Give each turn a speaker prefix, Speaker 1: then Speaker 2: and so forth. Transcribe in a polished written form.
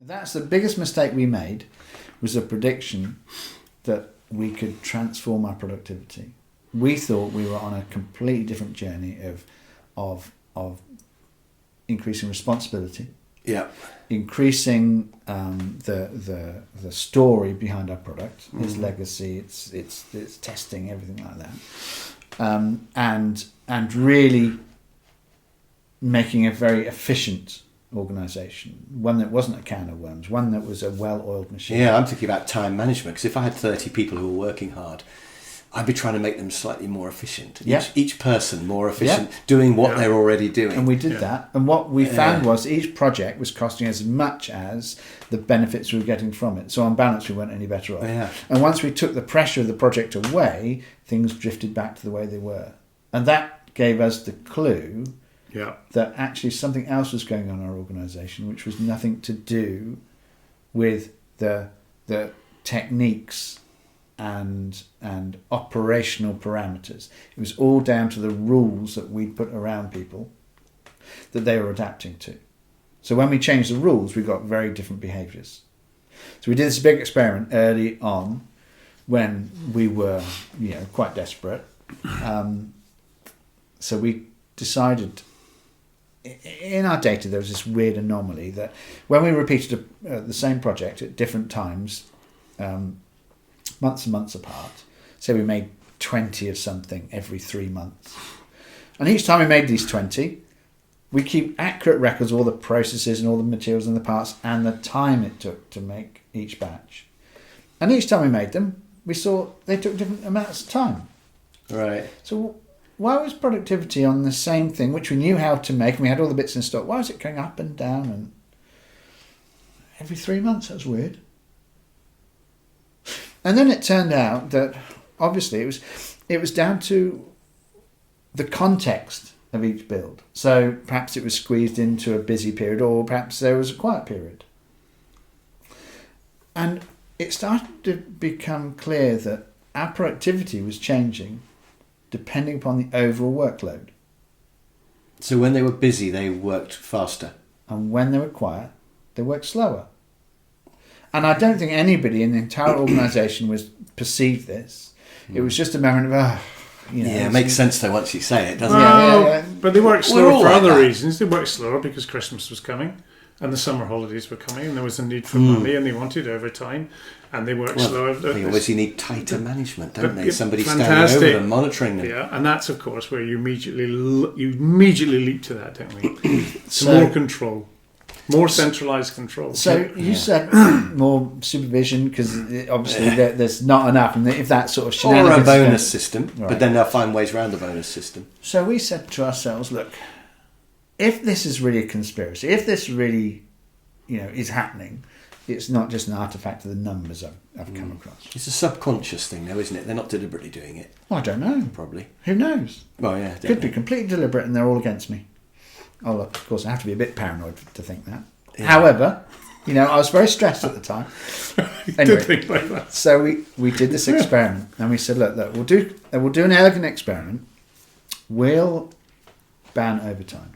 Speaker 1: That's the biggest mistake we made, was a prediction that we could transform our productivity. We thought we were on a completely different journey of increasing responsibility, increasing the story behind our product, its legacy, its testing, everything like that, and really making a very efficient organisation, one that wasn't a can of worms, one that was a well-oiled machine.
Speaker 2: Yeah, I'm thinking about time management, because if I had 30 people who were working hard, I'd be trying to make them slightly more efficient. Each person more efficient, doing what they're already doing.
Speaker 1: And we did that. And what we found was each project was costing us as much as the benefits we were getting from it. So on balance, we weren't any better off.
Speaker 2: Yeah.
Speaker 1: And once we took the pressure of the project away, things drifted back to the way they were. And that gave us the clue that actually something else was going on in our organisation, which was nothing to do with the techniques and operational parameters. It was all down to the rules that we'd put around people that they were adapting to. So when we changed the rules, we got very different behaviours. So we did this big experiment early on when we were, quite desperate. So we decided, in our data, there was this weird anomaly that when we repeated the same project at different times, months and months apart, say we made 20 of something every 3 months. And each time we made these 20, we keep accurate records of all the processes and all the materials and the parts and the time it took to make each batch. And each time we made them, we saw they took different amounts of time.
Speaker 2: Right.
Speaker 1: So why was productivity on the same thing, which we knew how to make, and we had all the bits in stock, why was it going up and down and every 3 months? That was weird. And then it turned out that obviously it was down to the context of each build. So perhaps it was squeezed into a busy period, or perhaps there was a quiet period. And it started to become clear that our productivity was changing depending upon the overall workload.
Speaker 2: So when they were busy, they worked faster.
Speaker 1: And when they were quiet, they worked slower. And I don't think anybody in the entire organisation perceived this. It was just a moment of,
Speaker 2: it makes sense though once you say it, doesn't
Speaker 3: it? But they worked slower for other reasons. They worked slower because Christmas was coming and the summer holidays were coming and there was a need for money and they wanted overtime and they worked slower.
Speaker 2: They obviously need tighter management, don't they? Somebody standing over them, monitoring them.
Speaker 3: Yeah, and that's of course where you immediately leap to that, don't we? So, more control. More centralised control.
Speaker 1: So you said more supervision because obviously there's not enough, and if that sort of shenanigans,
Speaker 2: or a bonus system, but then they'll find ways around the bonus system.
Speaker 1: So we said to ourselves, look, if this is really a conspiracy, if this really, is happening, it's not just an artifact of the numbers I've come across.
Speaker 2: It's a subconscious thing, though, isn't it? They're not deliberately doing it.
Speaker 1: Well, I don't know.
Speaker 2: Probably.
Speaker 1: Who knows?
Speaker 2: Well, yeah,
Speaker 1: could be completely deliberate, and they're all against me. Oh, look, of course, I have to be a bit paranoid to think that. Yeah. However, I was very stressed at the time.
Speaker 3: Anyway, think like that.
Speaker 1: So we did this experiment, and we said, look, we'll do an elegant experiment. We'll ban overtime.